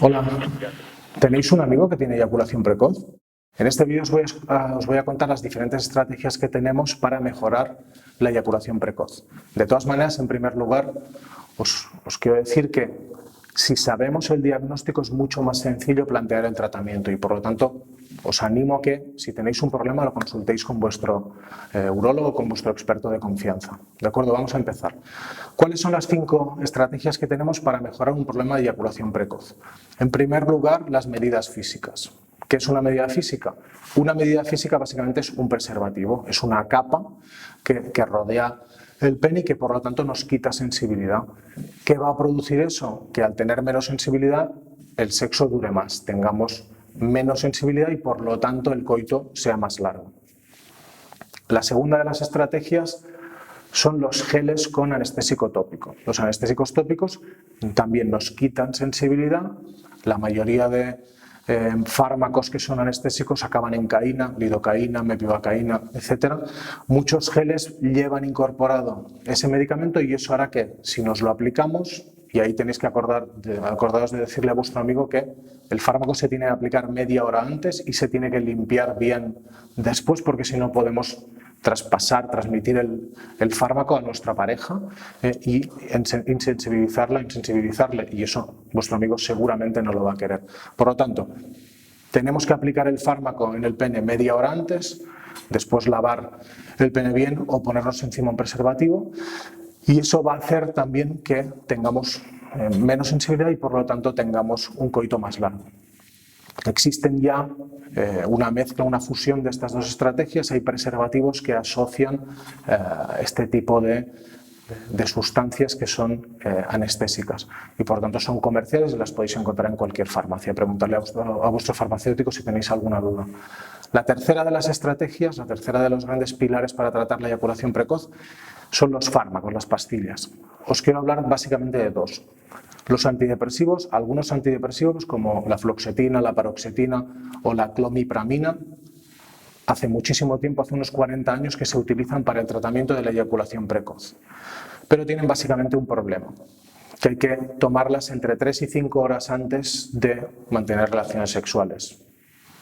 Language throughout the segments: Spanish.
Hola, ¿tenéis un amigo que tiene eyaculación precoz? En este vídeo os voy a contar las diferentes estrategias que tenemos para mejorar la eyaculación precoz. De todas maneras, en primer lugar, os quiero decir que si sabemos el diagnóstico es mucho más sencillo plantear el tratamiento y por lo tanto os animo a que si tenéis un problema lo consultéis con vuestro urólogo o con vuestro experto de confianza. ¿De acuerdo? Vamos a empezar. ¿Cuáles son las 5 estrategias que tenemos para mejorar un problema de eyaculación precoz? En primer lugar, las medidas físicas. ¿Qué es una medida física? Una medida física básicamente es un preservativo, es una capa que rodea el pene y que por lo tanto nos quita sensibilidad. ¿Qué va a producir eso? Que al tener menos sensibilidad el sexo dure más, tengamos menos sensibilidad y por lo tanto el coito sea más largo. La segunda de las estrategias son los geles con anestésico tópico. Los anestésicos tópicos también nos quitan sensibilidad. La mayoría de fármacos que son anestésicos acaban en caína, lidocaína, mepivacaína, etc. Muchos geles llevan incorporado ese medicamento y eso hará que si nos lo aplicamos, y ahí tenéis que acordaros de decirle a vuestro amigo que el fármaco se tiene que aplicar media hora antes y se tiene que limpiar bien después, porque si no podemos transmitir el fármaco a nuestra pareja y insensibilizarle, y eso vuestro amigo seguramente no lo va a querer. Por lo tanto, tenemos que aplicar el fármaco en el pene media hora antes, después lavar el pene bien o ponernos encima un preservativo, y eso va a hacer también que tengamos menos sensibilidad y por lo tanto tengamos un coito más largo. Existen ya una mezcla, una fusión de estas dos estrategias. Hay preservativos que asocian este tipo de sustancias que son anestésicas y por lo tanto son comerciales y las podéis encontrar en cualquier farmacia. Preguntadle a vuestro farmacéutico si tenéis alguna duda. La tercera de las estrategias, la tercera de los grandes pilares para tratar la eyaculación precoz son los fármacos, las pastillas. Os quiero hablar básicamente de dos. Los antidepresivos, algunos antidepresivos como la fluoxetina, la paroxetina o la clomipramina, hace muchísimo tiempo, hace unos 40 años que se utilizan para el tratamiento de la eyaculación precoz. Pero tienen básicamente un problema, que hay que tomarlas entre 3 y 5 horas antes de mantener relaciones sexuales.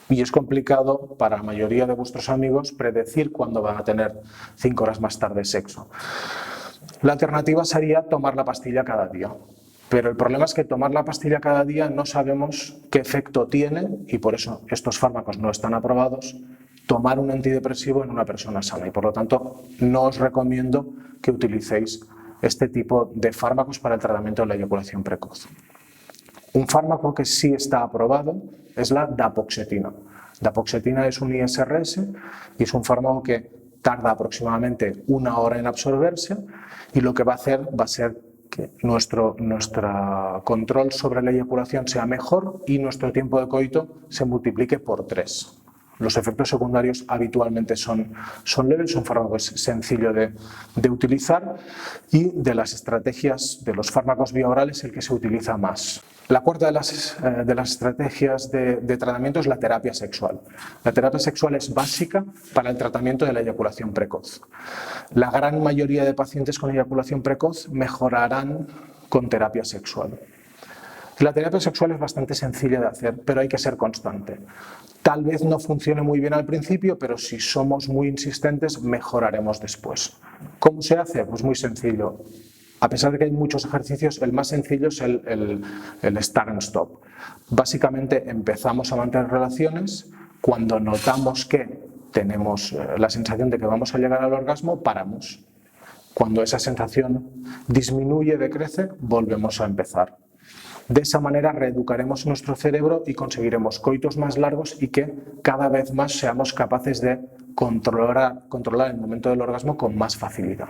Y es complicado para la mayoría de vuestros amigos predecir cuándo van a tener 5 horas más tarde sexo. La alternativa sería tomar la pastilla cada día. Pero el problema es que tomar la pastilla cada día no sabemos qué efecto tiene y por eso estos fármacos no están aprobados. Tomar un antidepresivo en una persona sana y por lo tanto no os recomiendo que utilicéis este tipo de fármacos para el tratamiento de la eyaculación precoz. Un fármaco que sí está aprobado es la dapoxetina. Dapoxetina es un ISRS y es un fármaco que tarda aproximadamente 1 hora en absorberse y lo que va a hacer va a ser que nuestro control sobre la eyaculación sea mejor y nuestro tiempo de coito se multiplique por 3. Los efectos secundarios habitualmente son leves, son fármacos sencillos de utilizar y de las estrategias de los fármacos vía oral es el que se utiliza más. La cuarta de las estrategias de tratamiento es la terapia sexual. La terapia sexual es básica para el tratamiento de la eyaculación precoz. La gran mayoría de pacientes con eyaculación precoz mejorarán con terapia sexual. La terapia sexual es bastante sencilla de hacer, pero hay que ser constante. Tal vez no funcione muy bien al principio, pero si somos muy insistentes, mejoraremos después. ¿Cómo se hace? Pues muy sencillo. A pesar de que hay muchos ejercicios, el más sencillo es el start and stop. Básicamente empezamos a mantener relaciones, cuando notamos que tenemos la sensación de que vamos a llegar al orgasmo, paramos. Cuando esa sensación disminuye, decrece, volvemos a empezar. De esa manera reeducaremos nuestro cerebro y conseguiremos coitos más largos y que cada vez más seamos capaces de controlar el momento del orgasmo con más facilidad.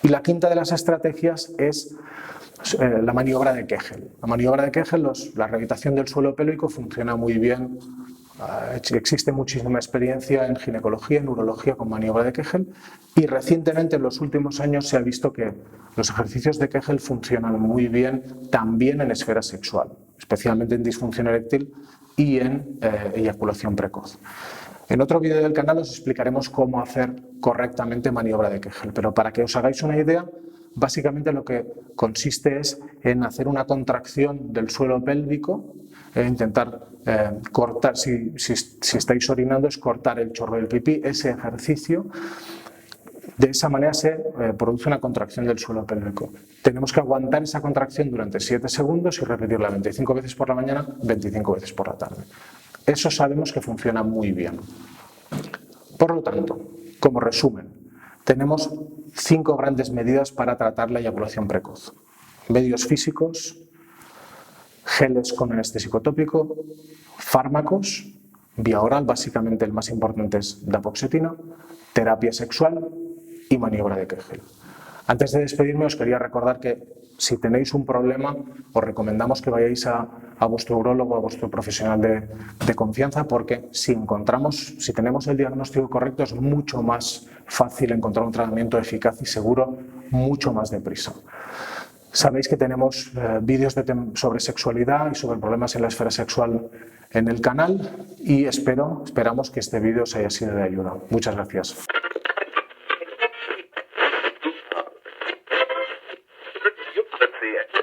Y la quinta de las estrategias es la maniobra de Kegel. La maniobra de Kegel, la rehabilitación del suelo pélvico, funciona muy bien. Existe muchísima experiencia en ginecología, en urología con maniobra de Kegel y recientemente en los últimos años se ha visto que los ejercicios de Kegel funcionan muy bien también en esfera sexual, especialmente en disfunción eréctil y en eyaculación precoz. En otro vídeo del canal os explicaremos cómo hacer correctamente maniobra de Kegel, pero para que os hagáis una idea, básicamente lo que consiste es en hacer una contracción del suelo pélvico, intentar cortar, si estáis orinando, es cortar el chorro del pipí. Ese ejercicio, de esa manera se produce una contracción del suelo pélvico. Tenemos que aguantar esa contracción durante 7 segundos y repetirla 25 veces por la mañana, 25 veces por la tarde. Eso sabemos que funciona muy bien. Por lo tanto, como resumen, tenemos 5 grandes medidas para tratar la eyaculación precoz. Medios físicos, geles con anestésico tópico, fármacos, vía oral, básicamente el más importante es dapoxetina, terapia sexual y maniobra de Kegel. Antes de despedirme os quería recordar que si tenéis un problema os recomendamos que vayáis a vuestro urólogo, a vuestro profesional de confianza, porque si tenemos el diagnóstico correcto es mucho más fácil encontrar un tratamiento eficaz y seguro mucho más deprisa. Sabéis que tenemos vídeos sobre sexualidad y sobre problemas en la esfera sexual en el canal y esperamos que este vídeo os haya sido de ayuda. Muchas gracias. Let's see it.